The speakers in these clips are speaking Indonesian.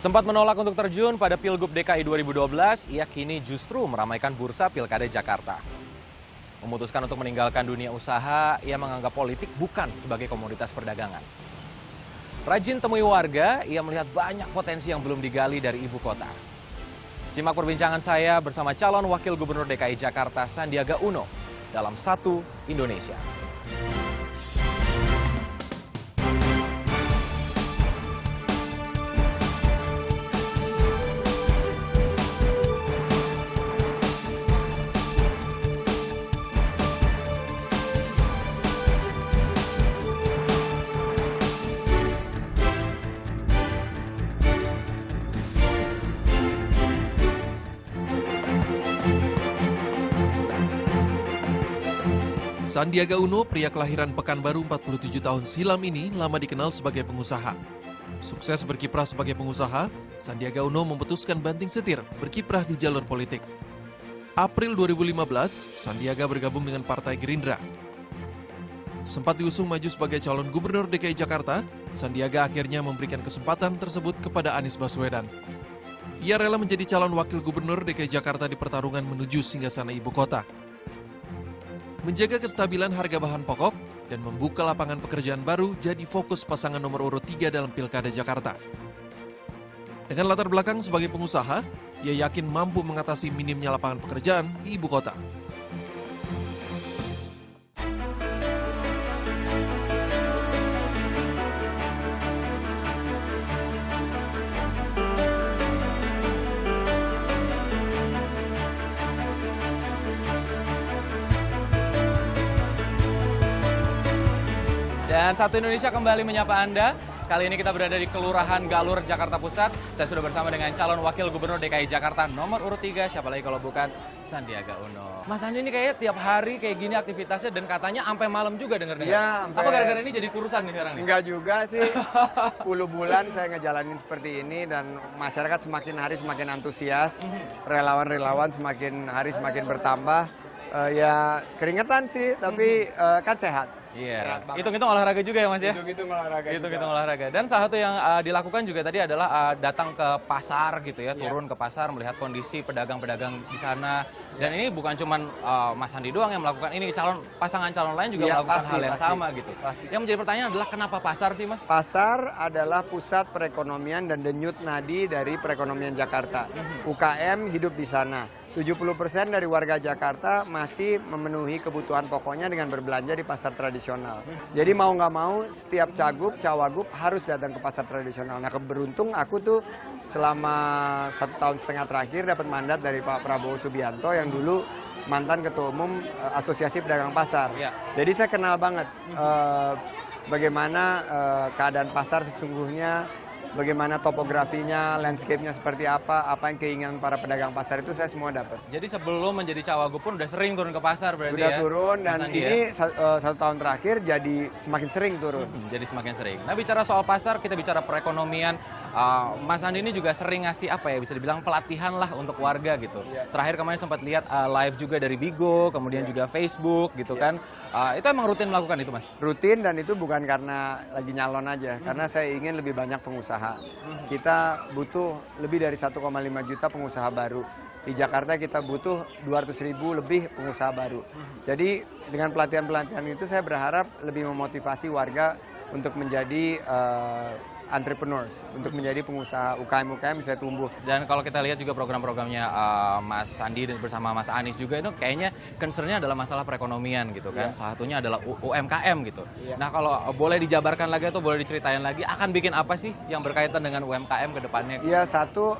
Sempat menolak untuk terjun pada Pilgub DKI 2012, ia kini justru meramaikan bursa Pilkada Jakarta. Memutuskan untuk meninggalkan dunia usaha, ia menganggap politik bukan sebagai komoditas perdagangan. Rajin temui warga, ia melihat banyak potensi yang belum digali dari ibu kota. Simak perbincangan saya bersama calon Wakil Gubernur DKI Jakarta Sandiaga Uno dalam Satu Indonesia. Sandiaga Uno, pria kelahiran Pekanbaru 47 tahun silam ini lama dikenal sebagai pengusaha. Sukses berkiprah sebagai pengusaha, Sandiaga Uno memutuskan banting setir berkiprah di jalur politik. April 2015, Sandiaga bergabung dengan Partai Gerindra. Sempat diusung maju sebagai calon gubernur DKI Jakarta, Sandiaga akhirnya memberikan kesempatan tersebut kepada Anies Baswedan. Ia rela menjadi calon wakil gubernur DKI Jakarta di pertarungan menuju singgasana ibu kota. Menjaga kestabilan harga bahan pokok dan membuka lapangan pekerjaan baru jadi fokus pasangan nomor urut 3 dalam Pilkada Jakarta. Dengan latar belakang sebagai pengusaha, ia yakin mampu mengatasi minimnya lapangan pekerjaan di ibu kota. Dan Satu Indonesia kembali menyapa Anda. Kali ini kita berada di Kelurahan Galur, Jakarta Pusat. Saya sudah bersama dengan calon Wakil Gubernur DKI Jakarta nomor urut 3, siapa lagi kalau bukan Sandiaga Uno. Mas Andi ini kayaknya tiap hari kayak gini aktivitasnya dan katanya sampai malam juga dengar-dengar. Ya, Apa gara-gara ini jadi kurusan nih sekarang nih? Enggak juga sih, 10 bulan saya ngejalanin seperti ini dan masyarakat semakin hari semakin antusias, relawan-relawan semakin hari semakin bertambah. Ya keringetan sih, tapi kan sehat. Iya, hitung-hitung olahraga juga ya Mas ya? Hitung-hitung olahraga. Hitung-hitung olahraga. Dan salah satu yang dilakukan juga tadi adalah datang ke pasar gitu ya, turun ke pasar melihat kondisi pedagang-pedagang di sana. Dan ini bukan cuma Mas Andi doang yang melakukan ini, pasangan calon lain juga melakukan hal yang sama gitu. Yang menjadi pertanyaan adalah kenapa pasar sih Mas? Pasar adalah pusat perekonomian dan denyut nadi dari perekonomian Jakarta. UKM hidup di sana. 70% dari warga Jakarta masih memenuhi kebutuhan pokoknya dengan berbelanja di pasar tradisional. Jadi mau nggak mau setiap cagup, cawagup harus datang ke pasar tradisional. Nah keberuntung aku tuh selama 1,5 tahun terakhir dapat mandat dari Pak Prabowo Subianto yang dulu mantan Ketua Umum Asosiasi Pedagang Pasar. Ya. Jadi saya kenal banget bagaimana keadaan pasar sesungguhnya, bagaimana topografinya, landscape-nya seperti apa yang keinginan para pedagang pasar itu saya semua dapat. Jadi sebelum menjadi cawagup pun udah sering turun ke pasar berarti Udah ya? turun dan Mas Andi ini ya? 1 tahun terakhir jadi semakin sering turun. Jadi semakin sering. Nah bicara soal pasar, kita bicara perekonomian. Mas Andi ini juga sering ngasih apa ya, bisa dibilang pelatihan lah untuk warga gitu. Terakhir kemarin sempat lihat live juga dari Bigo, kemudian juga Facebook gitu kan. Itu emang rutin melakukan itu Mas? Rutin dan itu bukan karena lagi nyalon aja, karena saya ingin lebih banyak pengusaha. Kita butuh lebih dari 1,5 juta pengusaha baru. Di Jakarta kita butuh 200.000 lebih pengusaha baru. Jadi dengan pelatihan-pelatihan itu saya berharap lebih memotivasi warga untuk menjadi entrepreneurs, untuk menjadi pengusaha UKM bisa tumbuh. Dan kalau kita lihat juga program-programnya Mas Andi bersama Mas Anies juga itu kayaknya concern-nya adalah masalah perekonomian gitu kan. Salah satunya adalah UMKM gitu. Nah kalau boleh dijabarkan lagi atau boleh diceritain lagi, akan bikin apa sih yang berkaitan dengan UMKM ke depannya? Iya, satu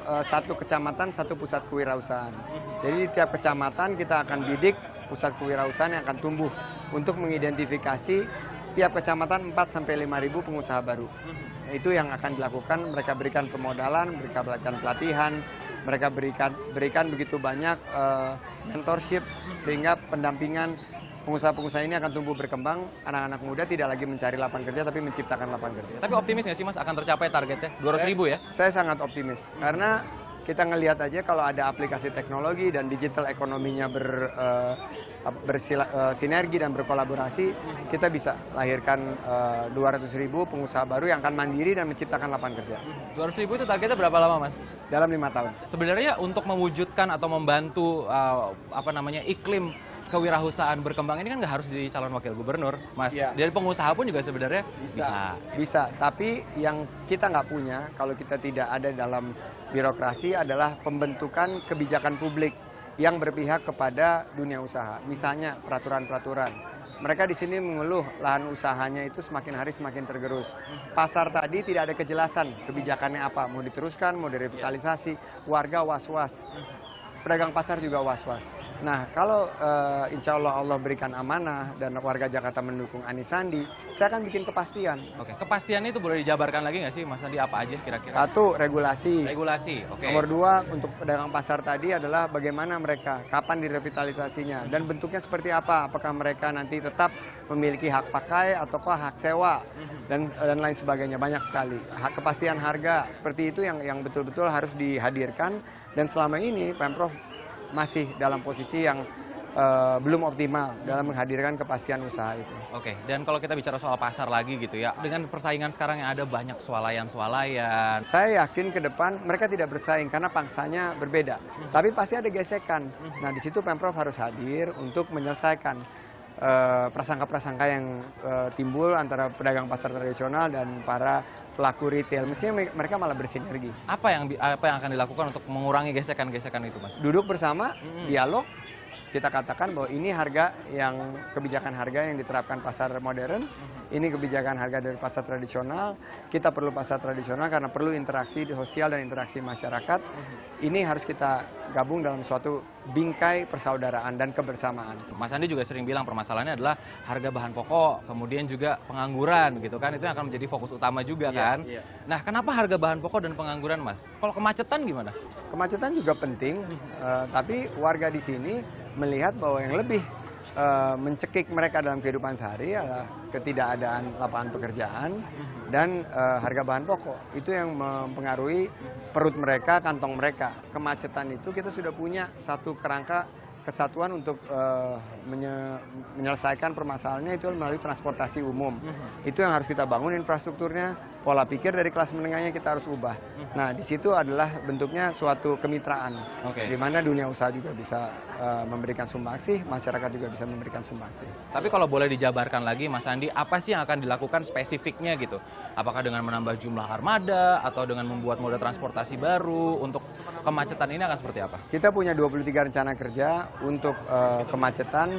kecamatan, satu pusat kewirausahaan. Jadi di tiap kecamatan kita akan bidik pusat kewirausahaan yang akan tumbuh untuk mengidentifikasi tiap kecamatan 4-5 ribu pengusaha baru. Itu yang akan dilakukan, mereka berikan pemodalan, mereka berikan pelatihan, mereka berikan begitu banyak mentorship sehingga pendampingan pengusaha-pengusaha ini akan tumbuh berkembang, anak-anak muda tidak lagi mencari lapangan kerja tapi menciptakan lapangan kerja. Tapi optimis nggak sih Mas akan tercapai targetnya? 200.000 ya? Saya sangat optimis karena kita ngelihat aja kalau ada aplikasi teknologi dan digital ekonominya bersinergi dan berkolaborasi, kita bisa lahirkan 200.000 pengusaha baru yang akan mandiri dan menciptakan lapangan kerja. 200.000 itu targetnya berapa lama, Mas? Dalam 5 tahun. Sebenarnya untuk mewujudkan atau membantu iklim kewirausahaan berkembang ini kan nggak harus jadi calon wakil gubernur, Mas. Iya. Dari pengusaha pun juga sebenarnya Bisa. Tapi yang kita nggak punya, kalau kita tidak ada dalam birokrasi adalah pembentukan kebijakan publik yang berpihak kepada dunia usaha. Misalnya peraturan-peraturan. Mereka di sini mengeluh lahan usahanya itu semakin hari semakin tergerus. Pasar tadi tidak ada kejelasan kebijakannya apa, mau diteruskan, mau direvitalisasi, warga was-was. Pedagang pasar juga was-was. Nah, kalau insya Allah berikan amanah dan warga Jakarta mendukung Anies Sandi, saya akan bikin kepastian. Oke, kepastiannya itu boleh dijabarkan lagi nggak sih, Mas Andi, apa aja kira-kira? 1, regulasi. Regulasi, oke. Nomor 2, untuk pedagang pasar tadi adalah bagaimana mereka, kapan direvitalisasinya, dan bentuknya seperti apa. Apakah mereka nanti tetap memiliki hak pakai ataukah hak sewa, dan lain sebagainya. Banyak sekali. Kepastian harga, seperti itu yang betul-betul harus dihadirkan. Dan selama ini Pemprov masih dalam posisi yang belum optimal dalam menghadirkan kepastian usaha itu. Oke, dan kalau kita bicara soal pasar lagi gitu ya, dengan persaingan sekarang yang ada banyak swalayan-swalayan. Saya yakin ke depan mereka tidak bersaing karena pangsanya berbeda. Tapi pasti ada gesekan. Nah, di situ Pemprov harus hadir untuk menyelesaikan prasangka-prasangka yang timbul antara pedagang pasar tradisional dan para pelaku retail. Mestinya mereka malah bersinergi. Apa yang akan dilakukan untuk mengurangi gesekan-gesekan itu, Mas? Duduk bersama, dialog, kita katakan bahwa ini kebijakan harga yang diterapkan pasar modern, ini kebijakan harga dari pasar tradisional. Kita perlu pasar tradisional karena perlu interaksi sosial dan interaksi masyarakat. Ini harus kita gabung dalam suatu bingkai persaudaraan dan kebersamaan. Mas Andi juga sering bilang permasalahannya adalah harga bahan pokok, kemudian juga pengangguran gitu kan, itu yang akan menjadi fokus utama juga kan. Iya. Nah, kenapa harga bahan pokok dan pengangguran, Mas? Kalau kemacetan gimana? Kemacetan juga penting, tapi warga di sini melihat bahwa yang lebih mencekik mereka dalam kehidupan sehari adalah ketidakadaan lapangan pekerjaan dan harga bahan pokok. Itu yang mempengaruhi perut mereka, kantong mereka. Kemacetan itu kita sudah punya satu kerangka kesatuan untuk menyelesaikan permasalahannya itu melalui transportasi umum. Itu yang harus kita bangun infrastrukturnya, pola pikir dari kelas menengahnya kita harus ubah. Nah, di situ adalah bentuknya suatu kemitraan, di mana dunia usaha juga bisa memberikan sumbangsi, masyarakat juga bisa memberikan sumbangsi. Tapi kalau boleh dijabarkan lagi, Mas Andi, apa sih yang akan dilakukan spesifiknya gitu? Apakah dengan menambah jumlah armada atau dengan membuat moda transportasi baru? Untuk kemacetan ini akan seperti apa? Kita punya 23 rencana kerja untuk kemacetan.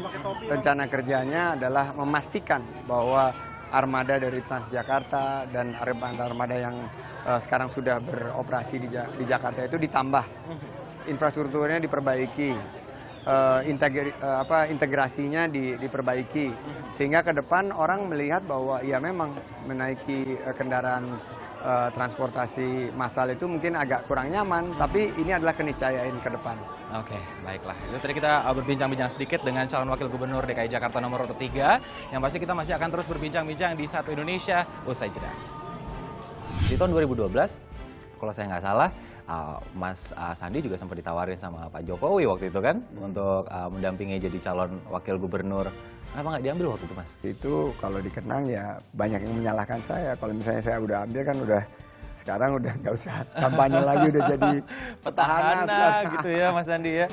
Rencana kerjanya adalah memastikan bahwa armada dari Transjakarta dan armada yang sekarang sudah beroperasi di Jakarta itu ditambah, infrastrukturnya diperbaiki, integrasinya diperbaiki, sehingga ke depan orang melihat bahwa ya memang menaiki kendaraan transportasi massal itu mungkin agak kurang nyaman, tapi ini adalah keniscayaan ke depan. Oke, baiklah. Itu tadi kita berbincang-bincang sedikit dengan calon wakil gubernur DKI Jakarta nomor 3, yang pasti kita masih akan terus berbincang-bincang di Satu Indonesia usai jeda. Di tahun 2012, kalau saya nggak salah, Mas Sandi juga sempat ditawarin sama Pak Jokowi waktu itu kan, untuk mendampingi jadi calon wakil gubernur. Kenapa nggak diambil waktu itu, Mas? Itu kalau dikenang ya banyak yang menyalahkan saya. Kalau misalnya saya udah ambil kan sekarang udah nggak usah kampanye lagi, udah jadi petahana gitu ya, Mas Sandi ya.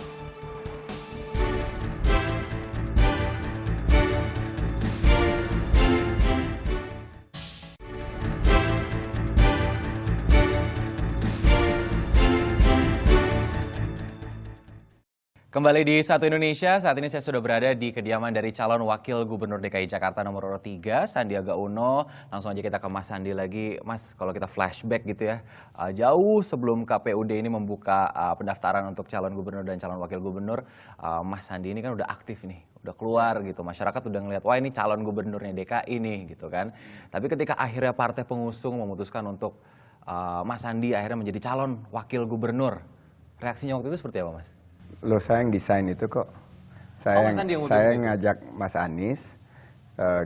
Kembali di Satu Indonesia, saat ini saya sudah berada di kediaman dari calon wakil gubernur DKI Jakarta nomor 3, Sandiaga Uno. Langsung aja kita ke Mas Sandi lagi. Mas, kalau kita flashback gitu ya, jauh sebelum KPUD ini membuka pendaftaran untuk calon gubernur dan calon wakil gubernur, Mas Sandi ini kan udah aktif nih, udah keluar gitu. Masyarakat udah ngeliat, wah ini calon gubernurnya DKI nih gitu kan. Tapi ketika akhirnya partai pengusung memutuskan untuk Mas Sandi akhirnya menjadi calon wakil gubernur, reaksinya waktu itu seperti apa, Mas? Loh, saya yang desain itu kok. Saya ngajak Mas Anies,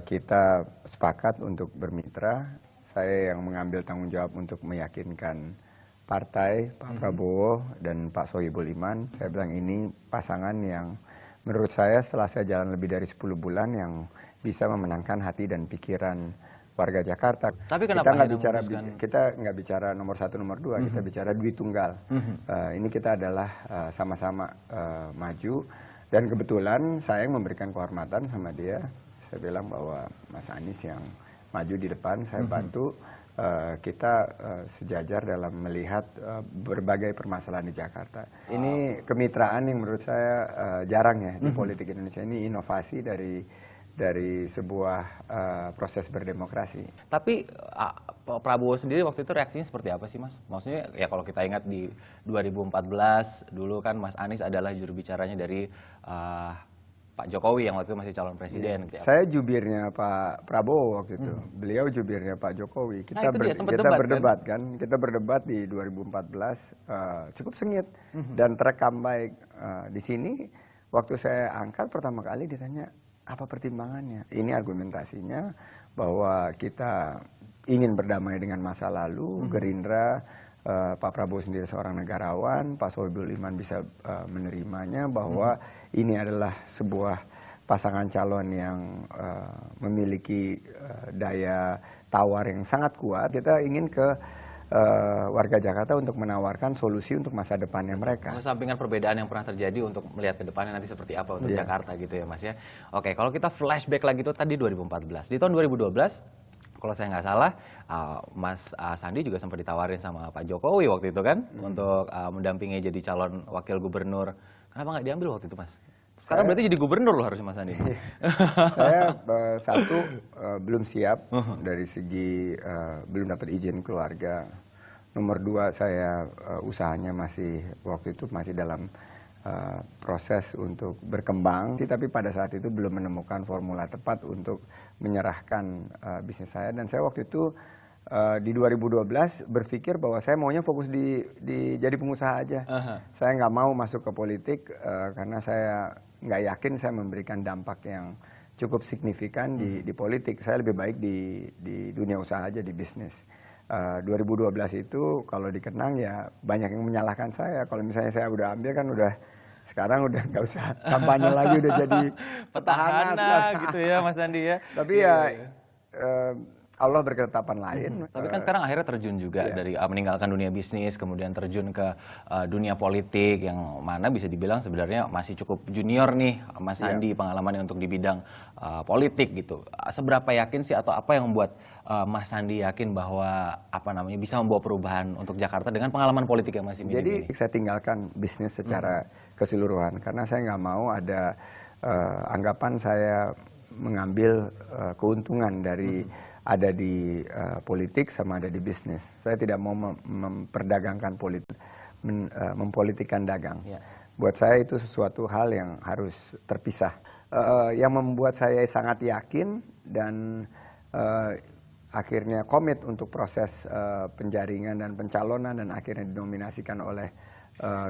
kita sepakat untuk bermitra. Saya yang mengambil tanggung jawab untuk meyakinkan partai, Pak Prabowo dan Pak Sohibul Iman. Saya bilang ini pasangan yang menurut saya setelah saya jalan lebih dari 10 bulan yang bisa memenangkan hati dan pikiran warga Jakarta. Tapi kenapa kita nggak bicara nomor 1, nomor 2, kita bicara duit tunggal. Ini kita adalah sama-sama maju, dan kebetulan saya yang memberikan kehormatan sama dia. Saya bilang bahwa Mas Anies yang maju di depan, saya bantu. Kita sejajar dalam melihat berbagai permasalahan di Jakarta. Ini kemitraan yang menurut saya jarang ya di politik Indonesia. Ini inovasi dari sebuah proses berdemokrasi. Tapi Prabowo sendiri waktu itu reaksinya seperti apa sih, Mas? Maksudnya ya kalau kita ingat di 2014 dulu kan Mas Anies adalah juru bicaranya dari Pak Jokowi yang waktu itu masih calon presiden. Iya. Saya jubirnya Pak Prabowo waktu itu. Beliau jubirnya Pak Jokowi. Kita berdebat kan? Kita berdebat di 2014 cukup sengit dan terekam baik. Di sini waktu saya angkat pertama kali ditanya apa pertimbangannya. Ini argumentasinya bahwa kita ingin berdamai dengan masa lalu. Gerindra, Pak Prabowo sendiri seorang negarawan, Pak Sohibul Iman bisa menerimanya bahwa ini adalah sebuah pasangan calon yang memiliki daya tawar yang sangat kuat. Kita ingin ke warga Jakarta untuk menawarkan solusi untuk masa depannya mereka. Mengesampingkan perbedaan yang pernah terjadi untuk melihat ke depannya nanti seperti apa untuk Jakarta gitu ya Mas ya. Oke, kalau kita flashback lagi itu tadi 2014. Di tahun 2012 kalau saya nggak salah, Mas Sandi juga sempat ditawarin sama Pak Jokowi waktu itu kan untuk mendampingi jadi calon wakil gubernur. Kenapa nggak diambil waktu itu, Mas? Sekarang berarti jadi gubernur loh harusnya Mas Sandi. Saya satu belum siap dari segi belum dapat izin keluarga. Nomor 2 saya usahanya waktu itu masih dalam proses untuk berkembang, tapi pada saat itu belum menemukan formula tepat untuk menyerahkan bisnis saya. Dan saya waktu itu di 2012 berpikir bahwa saya maunya fokus di jadi pengusaha aja. Saya nggak mau masuk ke politik karena saya nggak yakin saya memberikan dampak yang cukup signifikan di politik. Saya lebih baik di dunia usaha aja, di bisnis. 2012 itu kalau dikenang ya banyak yang menyalahkan saya. Kalau misalnya saya udah ambil kan sekarang udah nggak usah kampanye lagi, udah jadi petahana gitu ya Mas Sandi ya. Tapi Allah berketetapan lain. Tapi kan sekarang akhirnya terjun juga dari meninggalkan dunia bisnis, kemudian terjun ke dunia politik yang mana bisa dibilang sebenarnya masih cukup junior nih Mas Sandi pengalamannya untuk di bidang politik gitu. Seberapa yakin sih atau apa yang membuat Mas Sandi yakin bahwa bisa membawa perubahan untuk Jakarta dengan pengalaman politik yang masih minim? Jadi saya tinggalkan bisnis secara keseluruhan karena saya nggak mau ada anggapan saya mengambil keuntungan dari ada di politik sama ada di bisnis. Saya tidak mau memperdagangkan politik, mempolitikkan dagang. Buat saya itu sesuatu hal yang harus terpisah. Yang membuat saya sangat yakin dan akhirnya komit untuk proses penjaringan dan pencalonan dan akhirnya dinominasikan oleh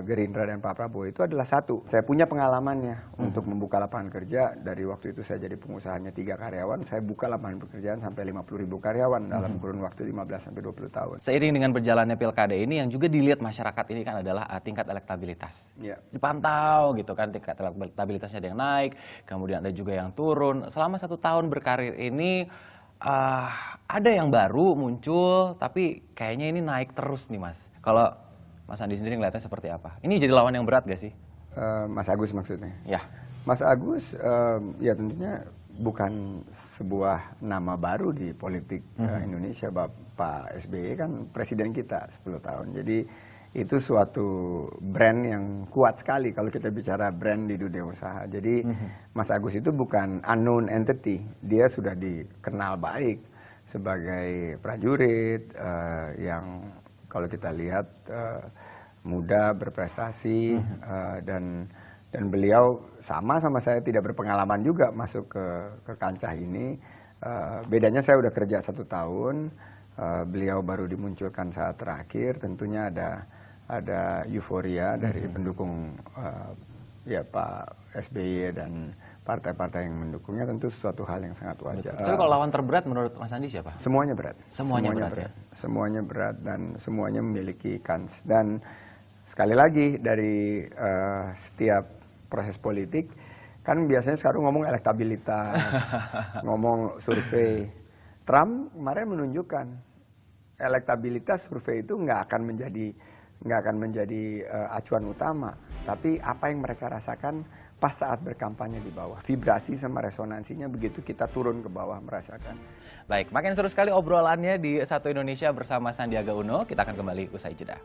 Gerindra dan Pak Prabowo itu adalah satu, saya punya pengalamannya untuk membuka lapangan kerja. Dari waktu itu saya jadi pengusahanya 3 karyawan, saya buka lapangan pekerjaan sampai 50.000 karyawan dalam kurun waktu 15 sampai 20 tahun. Seiring dengan berjalannya pilkada ini yang juga dilihat masyarakat ini kan adalah tingkat elektabilitas. Dipantau gitu kan, tingkat elektabilitasnya ada yang naik, kemudian ada juga yang turun. Selama 1 tahun berkarir ini ada yang baru muncul, tapi kayaknya ini naik terus nih Mas. Kalau Mas Andi sendiri ngeliatnya seperti apa? Ini jadi lawan yang berat gak sih? Mas Agus maksudnya? Ya. Mas Agus ya tentunya bukan sebuah nama baru di politik Indonesia. Pak SBY kan presiden kita 10 tahun. Jadi itu suatu brand yang kuat sekali kalau kita bicara brand di dunia usaha. Jadi Mas Agus itu bukan unknown entity. Dia sudah dikenal baik sebagai prajurit yang kalau kita lihat muda, berprestasi, dan beliau sama saya tidak berpengalaman juga masuk ke kancah ini. Bedanya saya udah kerja 1 tahun, beliau baru dimunculkan saat terakhir. Tentunya ada euforia dari pendukung Pak SBY dan partai-partai yang mendukungnya tentu suatu hal yang sangat wajar. Tapi kalau lawan terberat menurut Mas Sandi siapa? Semuanya berat. Semuanya berat, ya? Semuanya berat dan semuanya memiliki kans. Dan sekali lagi dari setiap proses politik, kan biasanya sekarang ngomong elektabilitas, ngomong survei. Trump kemarin menunjukkan elektabilitas survei itu nggak akan menjadi acuan utama, tapi apa yang mereka rasakan pas saat berkampanye di bawah, vibrasi sama resonansinya begitu kita turun ke bawah merasakan. Baik, makin seru sekali obrolannya di Satu Indonesia bersama Sandiaga Uno. Kita akan kembali usai jeda.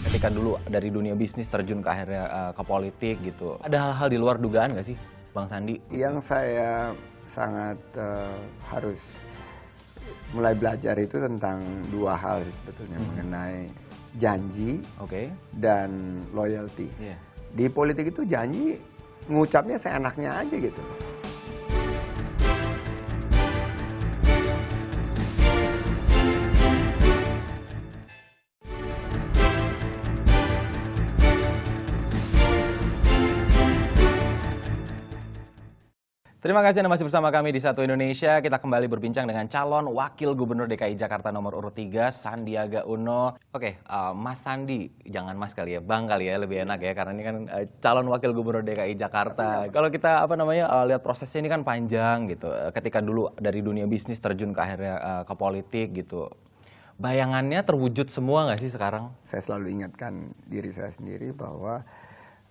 Ketika dulu dari dunia bisnis terjun ke akhirnya ke politik gitu, ada hal-hal di luar dugaan nggak sih, Bang Sandi? Yang saya sangat harus mulai belajar itu tentang dua hal sih sebetulnya, mengenai janji dan loyalty. Di politik itu janji ngucapnya seenaknya aja gitu. Terima kasih Anda masih bersama kami di Satu Indonesia. Kita kembali berbincang dengan calon Wakil Gubernur DKI Jakarta nomor urut 3, Sandiaga Uno. Oke, Mas Sandi, jangan Mas kali ya, Bang kali ya, lebih enak ya, karena ini kan calon Wakil Gubernur DKI Jakarta. Kalau kita lihat prosesnya ini kan panjang gitu. Ketika dulu dari dunia bisnis terjun ke akhirnya ke politik gitu. Bayangannya terwujud semua nggak sih sekarang? Saya selalu ingatkan diri saya sendiri bahwa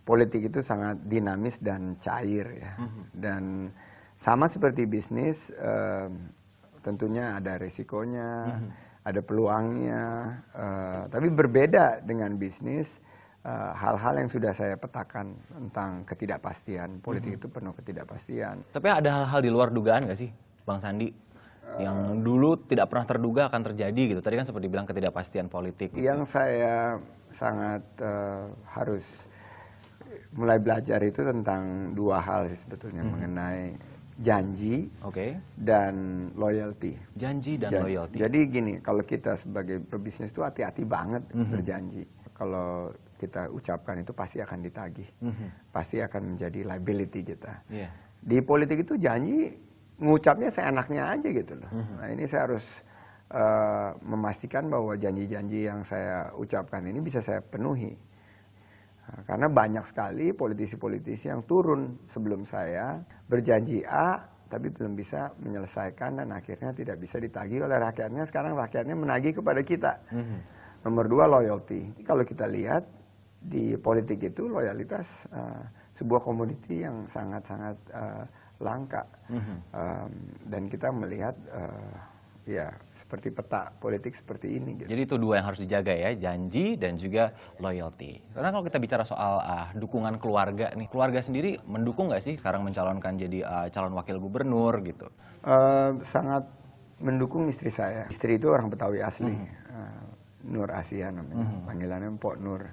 politik itu sangat dinamis dan cair ya. Dan sama seperti bisnis, tentunya ada risikonya, ada peluangnya. Tapi berbeda dengan bisnis, hal-hal yang sudah saya petakan tentang ketidakpastian. Politik itu penuh ketidakpastian. Tapi ada hal-hal di luar dugaan nggak sih, Bang Sandi? Yang dulu tidak pernah terduga akan terjadi gitu. Tadi kan seperti bilang ketidakpastian politik. Yang saya sangat harus mulai belajar itu tentang dua hal sih sebetulnya, mengenai janji dan loyalty. Janji dan loyalty. Jadi gini, kalau kita sebagai pebisnis itu hati-hati banget berjanji. Kalau kita ucapkan itu pasti akan ditagih, pasti akan menjadi liability kita. Di politik itu janji ngucapnya seenaknya aja gitu loh. Nah ini saya harus memastikan bahwa janji-janji yang saya ucapkan ini bisa saya penuhi. Karena banyak sekali politisi-politisi yang turun sebelum saya berjanji A tapi belum bisa menyelesaikan dan akhirnya tidak bisa ditagih oleh rakyatnya. Sekarang rakyatnya menagih kepada kita. Nomor 2, loyalty. Kalau kita lihat di politik itu loyalitas sebuah komoditi yang sangat-sangat langka. Dan kita melihat ya seperti peta politik seperti ini gitu. Jadi itu dua yang harus dijaga ya, janji dan juga loyalty. Karena kalau kita bicara soal dukungan keluarga nih, keluarga sendiri mendukung nggak sih sekarang mencalonkan jadi calon wakil gubernur gitu? Sangat mendukung istri saya. Istri itu orang Betawi asli, Nur Asia namanya, panggilannya Mpok Nur.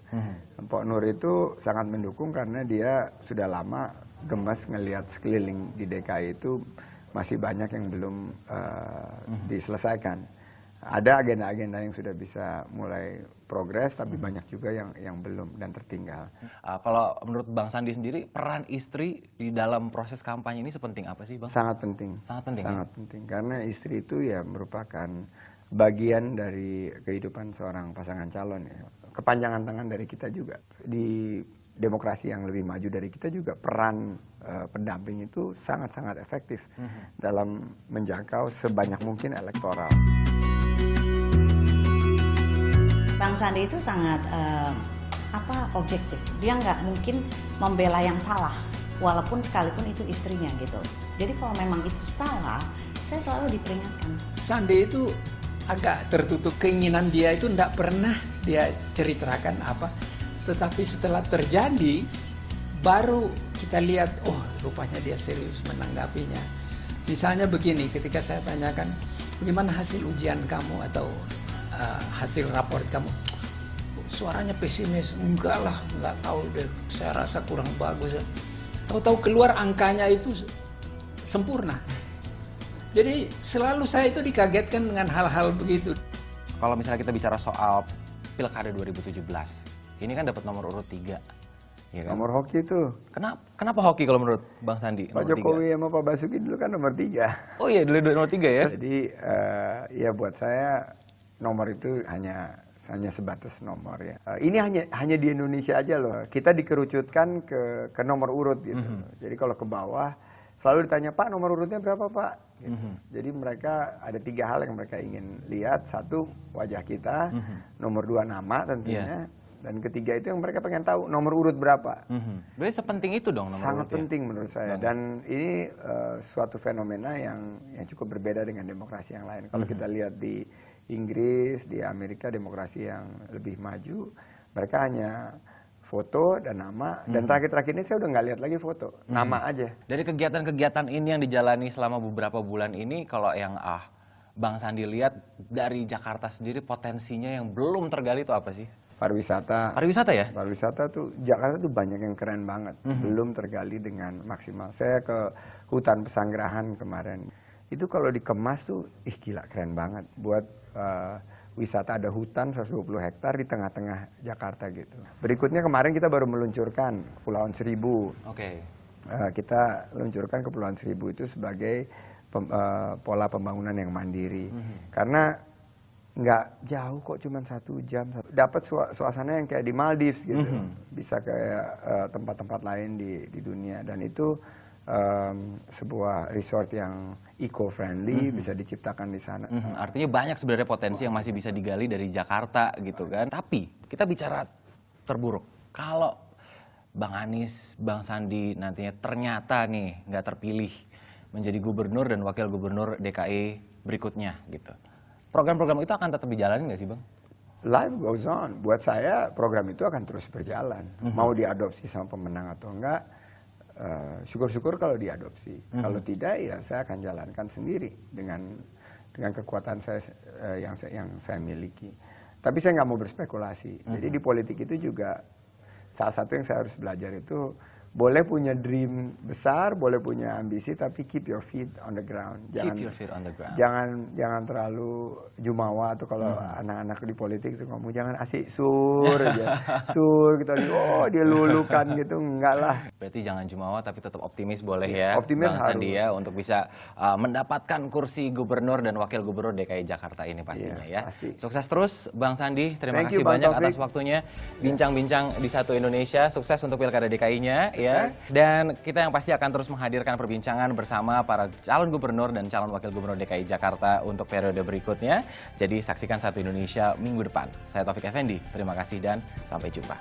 Mpok Nur itu sangat mendukung karena dia sudah lama gemas ngelihat sekeliling di DKI itu masih banyak yang belum diselesaikan. Ada agenda-agenda yang sudah bisa mulai progres, tapi banyak juga yang belum dan tertinggal. Kalau menurut Bang Sandi sendiri, peran istri di dalam proses kampanye ini sepenting apa sih, Bang? Sangat penting. Sangat penting. Sangat penting. Karena istri itu ya merupakan bagian dari kehidupan seorang pasangan calon ya. Kepanjangan tangan dari kita juga. Di demokrasi yang lebih maju dari kita juga peran pendamping itu sangat-sangat efektif dalam menjangkau sebanyak mungkin elektoral. Bang Sandi itu sangat objektif. Dia nggak mungkin membela yang salah, walaupun sekalipun itu istrinya gitu. Jadi kalau memang itu salah, saya selalu diperingatkan. Sandi itu agak tertutup, keinginan dia itu tidak pernah dia ceritakan apa. Tetapi setelah terjadi, baru kita lihat, oh rupanya dia serius menanggapinya. Misalnya begini, ketika saya tanyakan, bagaimana hasil ujian kamu atau hasil raport kamu? Suaranya pesimis, enggak lah, enggak tahu deh, saya rasa kurang bagus. Tahu-tahu keluar angkanya itu sempurna. Jadi selalu saya itu dikagetkan dengan hal-hal begitu. Kalau misalnya kita bicara soal Pilkada 2017, ini kan dapat nomor urut 3. Ya kan? Nomor hoki itu. Kenapa hoki kalau menurut Bang Sandi? Pak nomor Jokowi sama Pak Basuki dulu kan nomor 3. Oh iya, dulu nomor 3 ya? Jadi ya buat saya nomor itu hanya sebatas nomor ya. Ini hanya di Indonesia aja loh. Kita dikerucutkan ke nomor urut gitu. Jadi kalau ke bawah selalu ditanya, Pak nomor urutnya berapa Pak? Gitu. Jadi mereka ada 3 hal yang mereka ingin lihat. 1, wajah kita. Nomor 2, nama tentunya. Dan ketiga itu yang mereka pengen tahu nomor urut berapa. Berarti sepenting itu dong nomor Sangat urut ya? penting menurut saya. Dan ini suatu fenomena yang cukup berbeda dengan demokrasi yang lain. Kalau kita lihat di Inggris, di Amerika demokrasi yang lebih maju, mereka hanya foto dan nama. Dan terakhir-terakhir ini saya udah nggak lihat lagi foto, nama aja. Dari kegiatan-kegiatan ini yang dijalani selama beberapa bulan ini, kalau yang Bang Sandi lihat dari Jakarta sendiri potensinya yang belum tergali itu apa sih? Pariwisata. Pariwisata ya? Pariwisata tuh Jakarta tuh banyak yang keren banget, belum tergali dengan maksimal. Saya ke hutan Pesanggerahan kemarin, itu kalau dikemas tuh, gila keren banget. Buat wisata ada hutan 120 hektar di tengah-tengah Jakarta gitu. Berikutnya kemarin kita baru meluncurkan Kepulauan Seribu. Oke. Kita luncurkan Kepulauan Seribu itu sebagai pola pembangunan yang mandiri. Karena nggak jauh kok, cuma 1 jam. Dapat suasana yang kayak di Maldives gitu. Bisa kayak tempat-tempat lain di dunia. Dan itu sebuah resort yang eco-friendly, bisa diciptakan di sana. Artinya banyak sebenarnya potensi yang masih bisa digali dari Jakarta gitu kan. Tapi kita bicara terburuk. Kalau Bang Anies, Bang Sandi nantinya ternyata nih nggak terpilih menjadi gubernur dan wakil gubernur DKI berikutnya gitu. Program-program itu akan tetap dijalani nggak sih Bang? Life goes on. Buat saya program itu akan terus berjalan. Mau diadopsi sama pemenang atau enggak, syukur-syukur kalau diadopsi. Kalau tidak ya saya akan jalankan sendiri dengan kekuatan saya yang saya miliki. Tapi saya nggak mau berspekulasi. Jadi di politik itu juga salah satu yang saya harus belajar itu, boleh punya dream besar, boleh punya ambisi, tapi keep your feet on the ground. Keep your feet on the ground. Jangan terlalu jumawa, atau kalau anak-anak di politik itu ngomong jangan asik sur aja. Sur kita dia lulukan gitu, enggak lah. Berarti jangan jumawa tapi tetap optimis boleh ya, optimis Bang Sandi ya, untuk bisa mendapatkan kursi gubernur dan wakil gubernur DKI Jakarta ini pastinya ya. Pasti. Sukses terus Bang Sandi, terima Thank kasih you, Bang banyak Taufik. atas waktunya bincang-bincang di Satu Indonesia. Sukses untuk Pilkada DKI-nya ya. Dan kita yang pasti akan terus menghadirkan perbincangan bersama para calon gubernur dan calon wakil gubernur DKI Jakarta untuk periode berikutnya. Jadi saksikan Satu Indonesia minggu depan. Saya Taufik Effendi, terima kasih dan sampai jumpa.